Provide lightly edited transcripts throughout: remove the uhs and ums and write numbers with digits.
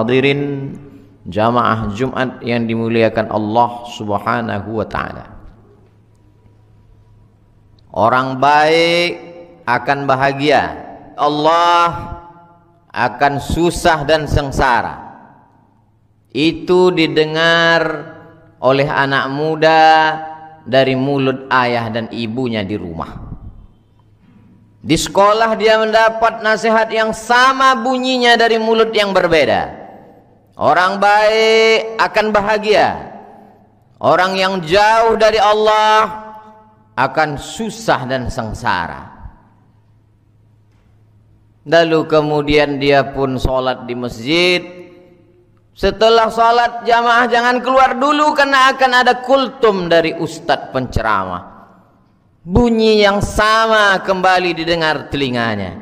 hadirin jamaah Jumat yang dimuliakan Allah Subhanahu wa taala. Orang baik akan bahagia, Allah akan susah dan sengsara. Itu didengar oleh anak muda dari mulut ayah dan ibunya di rumah. Di sekolah dia mendapat nasihat yang sama bunyinya dari mulut yang berbeda. Orang baik akan bahagia, orang yang jauh dari Allah akan susah dan sengsara. Lalu kemudian dia pun sholat di masjid. Setelah sholat jamaah jangan keluar dulu karena akan ada kultum dari ustadz penceramah. Bunyi yang sama kembali didengar telinganya.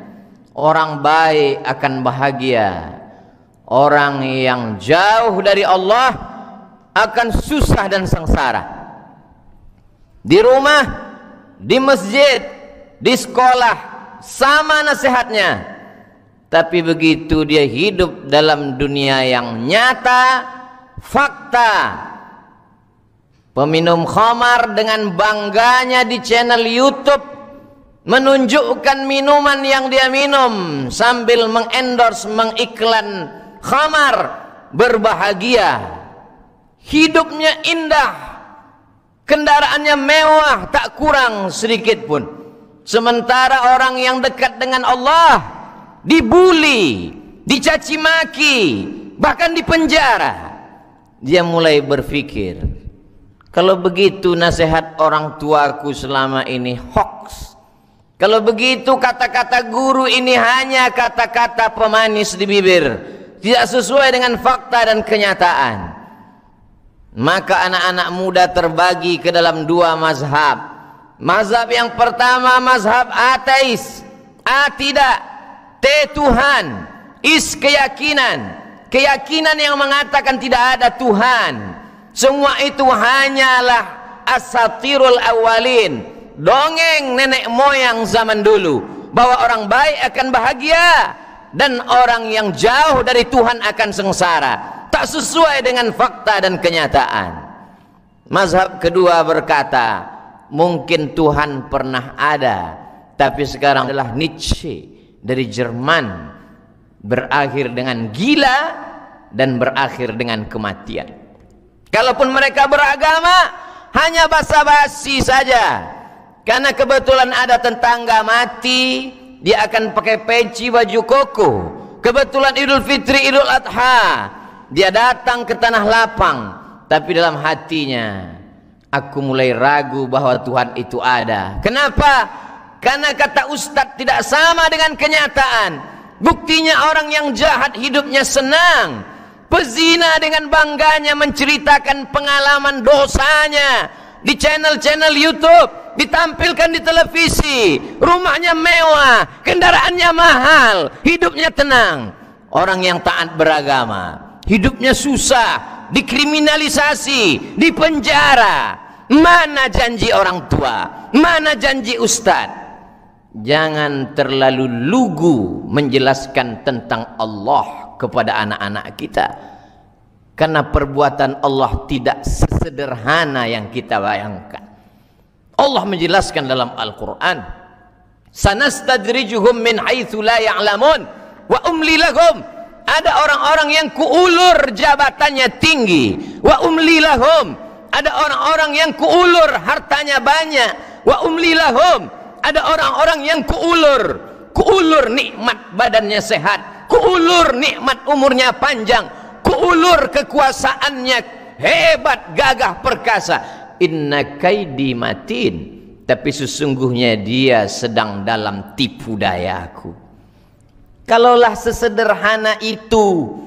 Orang baik akan bahagia, orang yang jauh dari Allah akan susah dan sengsara. Di rumah, di masjid, di sekolah sama nasihatnya. Tapi begitu dia hidup dalam dunia yang nyata, fakta, peminum khamar dengan bangganya di channel YouTube menunjukkan minuman yang dia minum sambil mengendorse, mengiklan khamar, berbahagia, hidupnya indah, kendaraannya mewah, tak kurang sedikit pun. Sementara orang yang dekat dengan Allah dibuli, dicaci maki, bahkan dipenjara. Dia mulai berpikir, kalau begitu nasihat orang tuaku selama ini hoax. Kalau begitu kata-kata guru ini hanya kata-kata pemanis di bibir, tidak sesuai dengan fakta dan kenyataan. Maka anak-anak muda terbagi ke dalam dua mazhab. Mazhab yang pertama mazhab ateis, A tidak, T Tuhan, is keyakinan, keyakinan yang mengatakan tidak ada Tuhan. Semua itu hanyalah asatirul awalin, dongeng nenek moyang zaman dulu, bahwa orang baik akan bahagia dan orang yang jauh dari Tuhan akan sengsara. Tak sesuai dengan fakta dan kenyataan. Mazhab kedua berkata, mungkin Tuhan pernah ada, tapi sekarang adalah Nietzsche dari Jerman, berakhir dengan gila dan berakhir dengan kematian. Kalaupun mereka beragama hanya basa-basi saja, karena kebetulan ada tetangga mati, dia akan pakai peci baju koko. Kebetulan Idul Fitri, Idul Adha, dia datang ke tanah lapang, tapi dalam hatinya, aku mulai ragu bahwa Tuhan itu ada. Kenapa? Karena kata ustadz tidak sama dengan kenyataan. Buktinya orang yang jahat hidupnya senang, pezina dengan bangganya menceritakan pengalaman dosanya di channel-channel YouTube, ditampilkan di televisi, rumahnya mewah, kendaraannya mahal, hidupnya tenang. Orang yang taat beragama hidupnya susah, dikriminalisasi, dipenjara. Mana janji orang tua, mana janji ustadz? Jangan terlalu lugu menjelaskan tentang Allah kepada anak-anak kita, karena perbuatan Allah tidak sesederhana yang kita bayangkan. Allah menjelaskan dalam Al-Quran, sanastadrijuhum min haitsu la ya'lamun wa umli lahum. Ada orang-orang yang kuulur jabatannya tinggi, wa umli lahum. Ada orang-orang yang kuulur hartanya banyak, wa umli lahum. Ada orang-orang yang kuulur nikmat badannya sehat, kuulur nikmat umurnya panjang, kuulur kekuasaannya hebat, gagah, perkasa. Inna kaidi matin, tapi sesungguhnya dia sedang dalam tipu dayaku. Kalaulah sesederhana itu,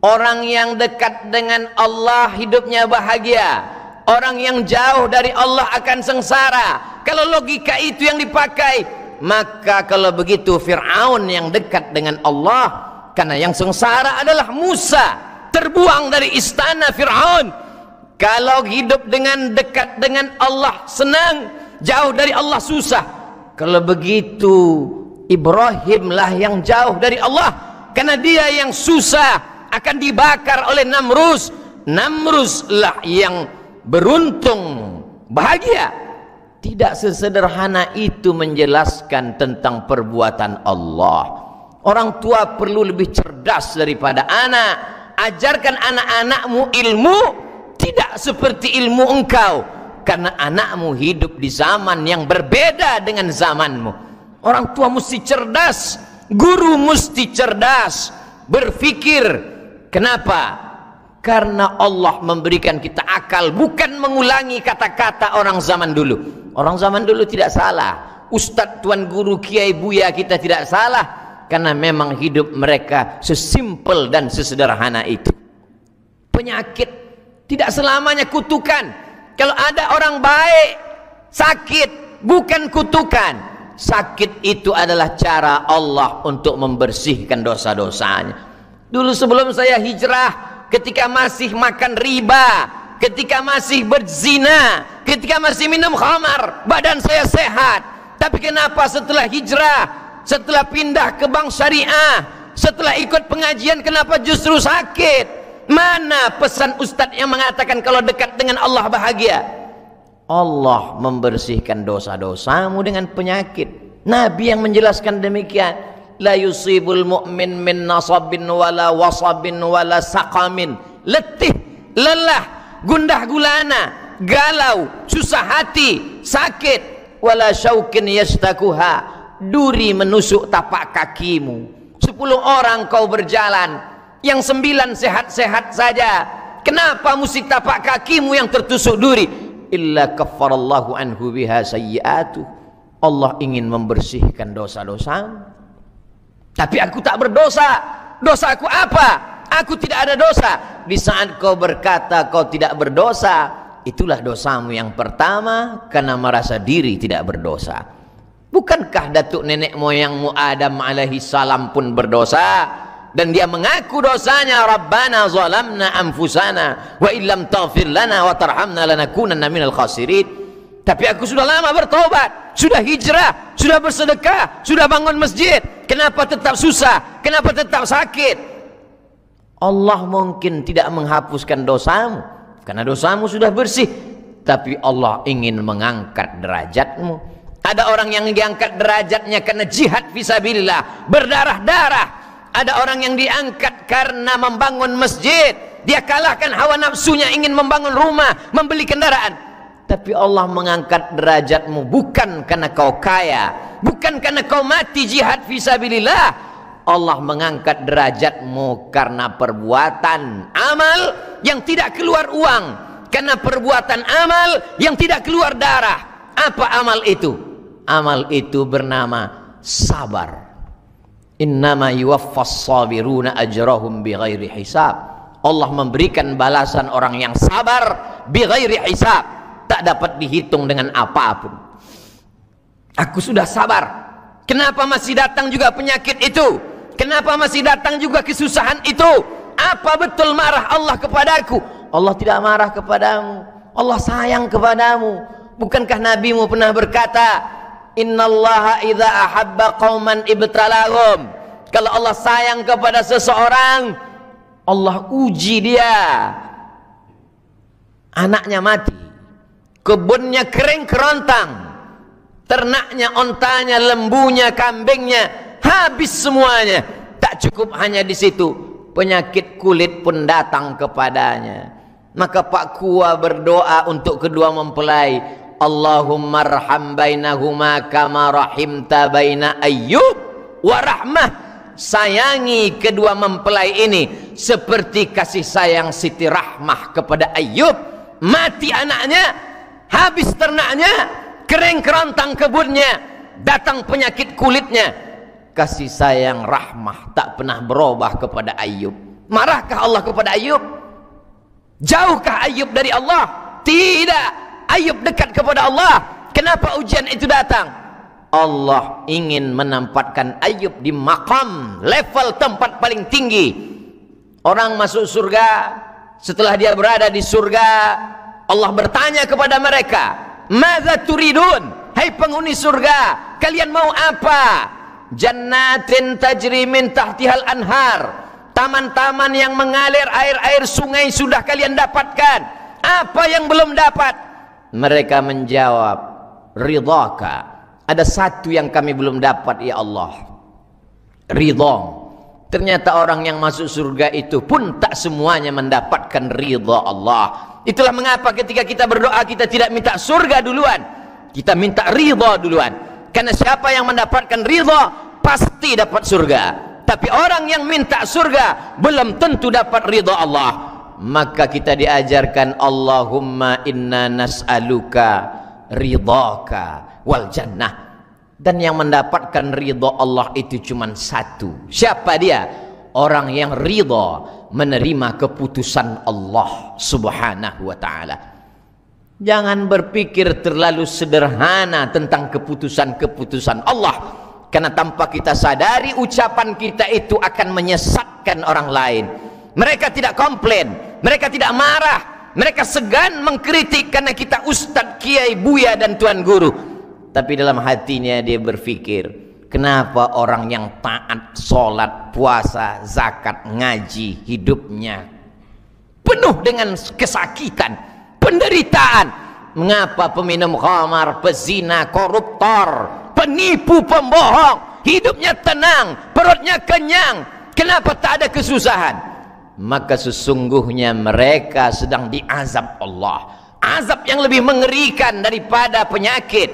orang yang dekat dengan Allah hidupnya bahagia, orang yang jauh dari Allah akan sengsara. Kalau logika itu yang dipakai, maka kalau begitu Fir'aun yang dekat dengan Allah, karena yang sengsara adalah Musa, terbuang dari istana Fir'aun. Kalau hidup dengan dekat dengan Allah senang, jauh dari Allah susah. Kalau begitu Ibrahimlah yang jauh dari Allah, karena dia yang susah akan dibakar oleh Namrus. Namruslah yang beruntung, bahagia. Tidak sesederhana itu menjelaskan tentang perbuatan Allah. Orang tua perlu lebih cerdas daripada anak. Ajarkan anak-anakmu ilmu tidak seperti ilmu engkau, karena anakmu hidup di zaman yang berbeda dengan zamanmu. Orang tua mesti cerdas, guru mesti cerdas, berpikir. Kenapa? Karena Allah memberikan kita akal, bukan mengulangi kata-kata orang zaman dulu. Orang zaman dulu tidak salah, ustadz, tuan guru, kiai, buya kita tidak salah, karena memang hidup mereka sesimpel dan sesederhana itu. Penyakit tidak selamanya kutukan. Kalau ada orang baik sakit, bukan kutukan. Sakit itu adalah cara Allah untuk membersihkan dosa-dosanya. Dulu sebelum saya hijrah, ketika masih makan riba, ketika masih berzina, ketika masih minum khamar, badan saya sehat. Tapi kenapa setelah hijrah, setelah pindah ke bank syariah, setelah ikut pengajian, kenapa justru sakit? Mana pesan ustadz yang mengatakan kalau dekat dengan Allah bahagia? Allah membersihkan dosa-dosamu dengan penyakit. Nabi yang menjelaskan demikian. La yusibul mu'min min nasabin wala wasabin wala saqamin. Letih, lelah, gundah gulana, galau, susah hati, sakit, wala syaukin yastakuha, duri menusuk tapak kakimu. 10 orang kau berjalan, yang 9 sehat-sehat saja. Kenapa mesti tapak kakimu yang tertusuk duri? Illa kaffarallahu anhu biha sayyi'atuh. Allah ingin membersihkan dosa-dosamu. Tapi aku tak berdosa. Dosa aku apa? Aku tidak ada dosa. Di saat kau berkata kau tidak berdosa, itulah dosamu yang pertama, karena merasa diri tidak berdosa. Bukankah datuk nenek moyangmu Adam alaihi salam pun berdosa? Dan dia mengaku dosanya, Rabbana zalamna anfusana wa illam taghfir lana wa tarhamna lanakunanna minal khasirin. Tapi aku sudah lama bertobat, sudah hijrah, sudah bersedekah, sudah bangun masjid. Kenapa tetap susah? Kenapa tetap sakit? Allah mungkin tidak menghapuskan dosamu, karena dosamu sudah bersih. Tapi Allah ingin mengangkat derajatmu. Ada orang yang diangkat derajatnya karena jihad fisabilillah, berdarah-darah. Ada orang yang diangkat karena membangun masjid. Dia kalahkan hawa nafsunya, ingin membangun rumah, membeli kendaraan. Tapi Allah mengangkat derajatmu bukan karena kau kaya, bukan karena kau mati jihad fisabilillah. Allah mengangkat derajatmu karena perbuatan amal yang tidak keluar uang, karena perbuatan amal yang tidak keluar darah. Apa amal itu? Amal itu bernama sabar. Innama yuwaffas sabiruna ajrahum bighairi hisab. Allah memberikan balasan orang yang sabar bighairi hisab. Tak dapat dihitung dengan apapun. Aku sudah sabar. Kenapa masih datang juga penyakit itu? Kenapa masih datang juga kesusahan itu? Apa betul marah Allah kepadaku? Allah tidak marah kepadamu. Allah sayang kepadamu. Bukankah nabimu pernah berkata, innallaha idza ahabba qauman ibtalahum. Kalau Allah sayang kepada seseorang, Allah uji dia. Anaknya mati, kebunnya kering kerontang, ternaknya, ontanya, lembunya, kambingnya habis semuanya. Tak cukup hanya di situ, penyakit kulit pun datang kepadanya. Maka Pak Kua berdoa untuk kedua mempelai, Allahumma arham bainahuma kama rahimta baina Ayyub wa rahmah. Sayangi kedua mempelai ini seperti kasih sayang Siti Rahmah kepada Ayyub. Mati anaknya, habis ternaknya, kering kerontang kebunnya, datang penyakit kulitnya. Kasih sayang rahmah tak pernah berubah kepada Ayyub. Marahkah Allah kepada Ayyub? Jauhkah Ayyub dari Allah? Tidak. Ayyub dekat kepada Allah. Kenapa ujian itu datang? Allah ingin menempatkan Ayyub di maqam, level tempat paling tinggi. Orang masuk surga, setelah dia berada di surga, Allah bertanya kepada mereka, "Madza turidun?" Hai penghuni surga, kalian mau apa? Jannatin tajri min tahtihal anhar, taman-taman yang mengalir air-air sungai sudah kalian dapatkan. Apa yang belum dapat? Mereka menjawab, ridhaka. Ada satu yang kami belum dapat ya Allah, ridha. Ternyata orang yang masuk surga itu pun tak semuanya mendapatkan ridha Allah. Itulah mengapa ketika kita berdoa kita tidak minta surga duluan, kita minta ridha duluan. Karena siapa yang mendapatkan ridha pasti dapat surga. Tapi orang yang minta surga belum tentu dapat ridha Allah. Maka kita diajarkan, Allahumma inna nas'aluka ridhaka wal jannah. Dan yang mendapatkan ridha Allah itu cuma satu. Siapa dia? Orang yang ridha menerima keputusan Allah subhanahu wa ta'ala. Jangan berpikir terlalu sederhana tentang keputusan-keputusan Allah. Karena tanpa kita sadari ucapan kita itu akan menyesatkan orang lain. Mereka tidak komplain, mereka tidak marah, mereka segan mengkritik karena kita ustadz, kiai, buya dan tuan guru. Tapi dalam hatinya dia berpikir, kenapa orang yang taat, sholat, puasa, zakat, ngaji, hidupnya penuh dengan kesakitan, penderitaan. Mengapa peminum khamar, pezina, koruptor, penipu, pembohong, hidupnya tenang, perutnya kenyang? Kenapa tak ada kesusahan? Maka sesungguhnya mereka sedang diazab Allah. Azab yang lebih mengerikan daripada penyakit.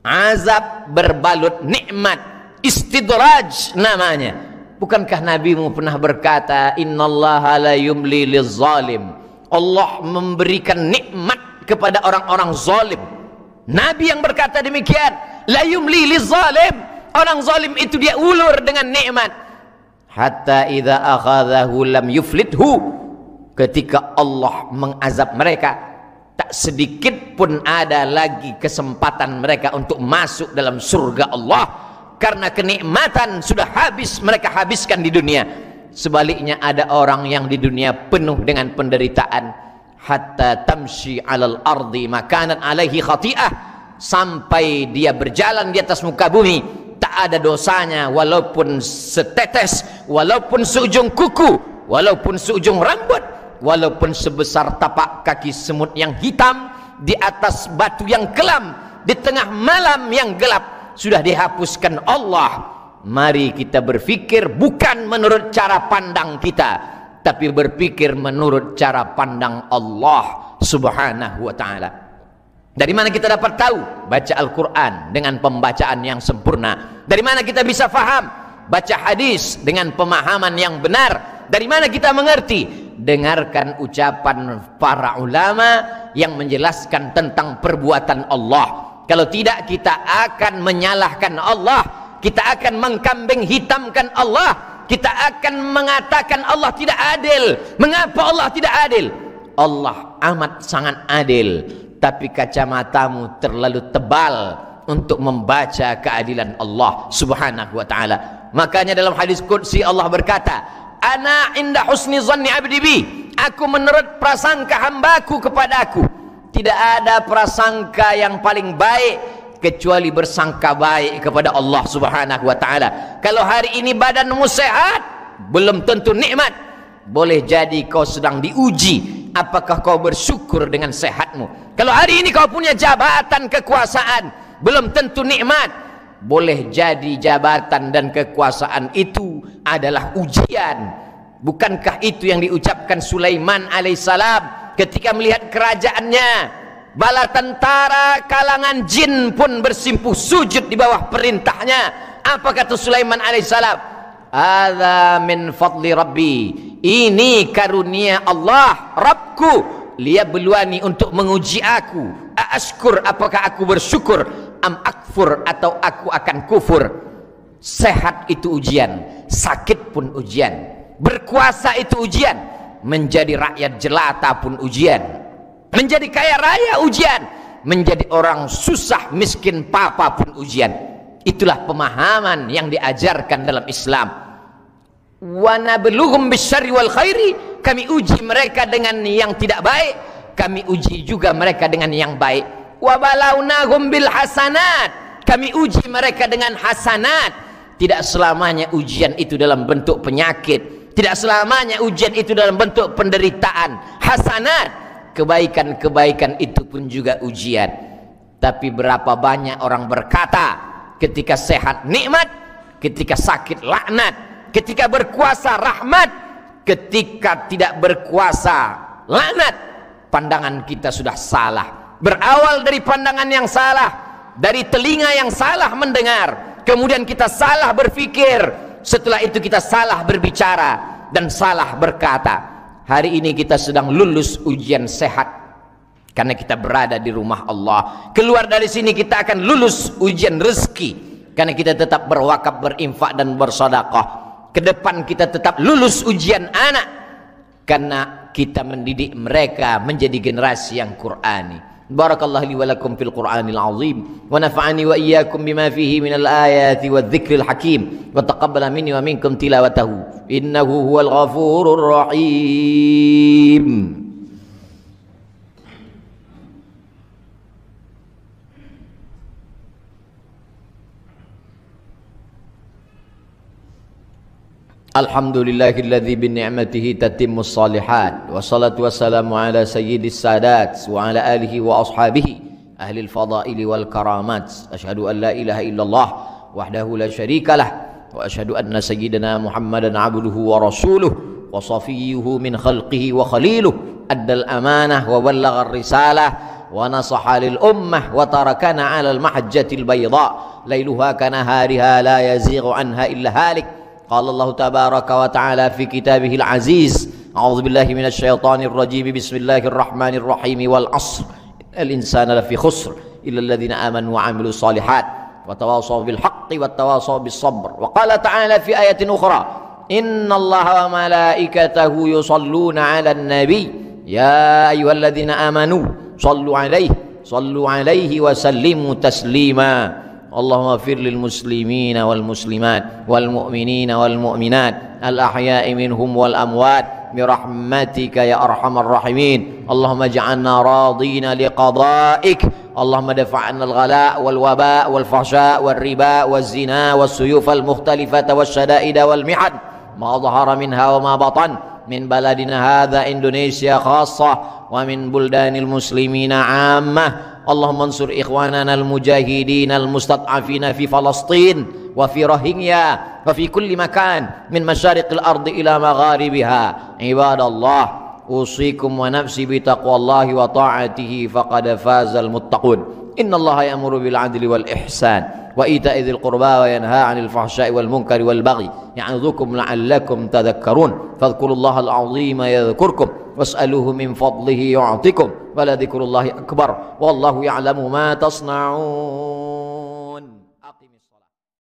Azab berbalut nikmat, istidraj namanya. Bukankah Nabimu pernah berkata, innallaha la yumli lizzalim, Allah memberikan nikmat kepada orang-orang zalim. Nabi yang berkata demikian, la yumli lizzalim, orang zalim itu dia ulur dengan nikmat. Hatta idza akhadhahu lam yuflithu, ketika Allah mengazab mereka, tak sedikit pun ada lagi kesempatan mereka untuk masuk dalam surga Allah. Karena kenikmatan sudah habis, mereka habiskan di dunia. Sebaliknya ada orang yang di dunia penuh dengan penderitaan. Hatta tamshi alal ardi makanan alaihi khati'ah, sampai dia berjalan di atas muka bumi tak ada dosanya, walaupun setetes, walaupun seujung kuku, walaupun seujung rambut, walaupun sebesar tapak kaki semut yang hitam di atas batu yang kelam di tengah malam yang gelap, sudah dihapuskan Allah. Mari kita berpikir bukan menurut cara pandang kita, tapi berpikir menurut cara pandang Allah subhanahu wa ta'ala. Dari mana kita dapat tahu? Baca Al-Quran dengan pembacaan yang sempurna. Dari mana kita bisa faham? Baca hadis dengan pemahaman yang benar. Dari mana kita mengerti? Dengarkan ucapan para ulama yang menjelaskan tentang perbuatan Allah. Kalau tidak, kita akan menyalahkan Allah, kita akan mengkambing hitamkan Allah, kita akan mengatakan Allah tidak adil. Mengapa Allah tidak adil? Allah amat sangat adil, tapi kacamatamu terlalu tebal untuk membaca keadilan Allah subhanahu wa ta'ala. Makanya dalam hadis qudsi Allah berkata, ana inda husni zanni abdi bi, aku menurut prasangka hambaku kepadaku. Tidak ada prasangka yang paling baik kecuali bersangka baik kepada Allah subhanahu wa ta'ala. Kalau hari ini badanmu sehat, belum tentu nikmat. Boleh jadi kau sedang diuji, apakah kau bersyukur dengan sehatmu. Kalau hari ini kau punya jabatan kekuasaan, belum tentu nikmat. Boleh jadi jabatan dan kekuasaan itu adalah ujian. Bukankah itu yang diucapkan Sulaiman alaihissalam ketika melihat kerajaannya? Bala tentara kalangan jin pun bersimpuh sujud di bawah perintahnya. Apa kata Sulaiman alaihissalam? Hadza min fadli rabbi, ini karunia Allah Rabbku, liyabluwani, untuk menguji aku. Ashkur, apakah aku bersyukur, am akfur, atau aku akan kufur. Sehat itu ujian, sakit pun ujian, berkuasa itu ujian, menjadi rakyat jelata pun ujian, menjadi kaya raya ujian, menjadi orang susah miskin papa pun ujian. Itulah pemahaman yang diajarkan dalam Islam. Wa nabluhum bisyarri wal khairi, kami uji mereka dengan yang tidak baik, kami uji juga mereka dengan yang baik. Wa balawnahum bil hasanat, kami uji mereka dengan hasanat. Tidak selamanya ujian itu dalam bentuk penyakit, Tidak selamanya ujian itu dalam bentuk penderitaan. Hasanat, kebaikan-kebaikan itu pun juga ujian. Tapi berapa banyak orang berkata, ketika sehat nikmat, ketika sakit laknat, ketika berkuasa rahmat, ketika tidak berkuasa laknat. Pandangan kita sudah salah. Berawal dari pandangan yang salah, dari telinga yang salah mendengar, kemudian kita salah berpikir, setelah itu kita salah berbicara dan salah berkata. Hari ini kita sedang lulus ujian sehat karena kita berada di rumah Allah. Keluar dari sini kita akan lulus ujian rezeki karena kita tetap berwakaf, berinfak dan bersedekah. Ke depan kita tetap lulus ujian anak karena kita mendidik mereka menjadi generasi yang Qur'ani. Barakallahu li wa lakum fil Qur'anil azim wa nafa'ani wa iyyakum bima fihi minal ayati wadh-dhikril hakim wa taqabbala minni wa minkum tilawatahu innahu huwal ghafurur rahim. Alhamdulillahilladzi bi ni'matihi tatimmus shalihat wassalatu wassalamu ala sayyidis sadat wa ala alihi wa ashabihi ahlil fadaili wal karamat. Asyhadu an la ilaha illallah wahdahu la syarikalah wa asyhadu anna sayyidana Muhammadan abduhu wa rasuluh wa safiyyuhu min khalqihi wa khaliluh addal amanah wa ballaghar risalah wa nasaha lil ummah wa tarakana 'alal mahajjatil bayda lailuha kanahariha la yazighu anha illa halik. قال الله تبارك وتعالى في كتابه العزيز أعوذ بالله من الشيطان الرجيم بسم الله الرحمن الرحيم والعصر الإنسان لفي خسر إلا الذين آمنوا وعملوا الصالحات وتواصوا بالحق وتواصوا بالصبر. وقال تعالى في آية أخرى إن الله وملائكته يصلون على النبي يا أيها الذين آمنوا صلوا عليه وسلموا تسليما. اللهم اغفر للمسلمين والمسلمات والمؤمنين والمؤمنات الأحياء منهم والأموات برحمتك يا أرحم الراحمين. اللهم اجعلنا راضين لقضائك. اللهم دفع عنا الغلاء والوباء والفحشاء والربا والزنا والسيوف المختلفة والشدائد والمحن ما ظهر منها وما بطن من بلدنا هذا إندونيسيا خاصة ومن بلدان المسلمين عامة. اللهم انصر إخواننا المجاهدين المستضعفين في فلسطين وفي روهينيا وفي كل مكان من مشارق الأرض إلى مغاربها. عباد الله أوصيكم ونفسي بتقوى الله وطاعته فقد فاز المتقون. إن الله يأمر بالعدل والإحسان وإيتاء ذي القربى وينهى عن الفحشاء والمنكر والبغي يعظكم لعلكم تذكرون. فاذكروا الله العظيم يذكركم واسألوه من فضله يعطكم ولذكر الله أكبر والله يعلم ما تصنعون.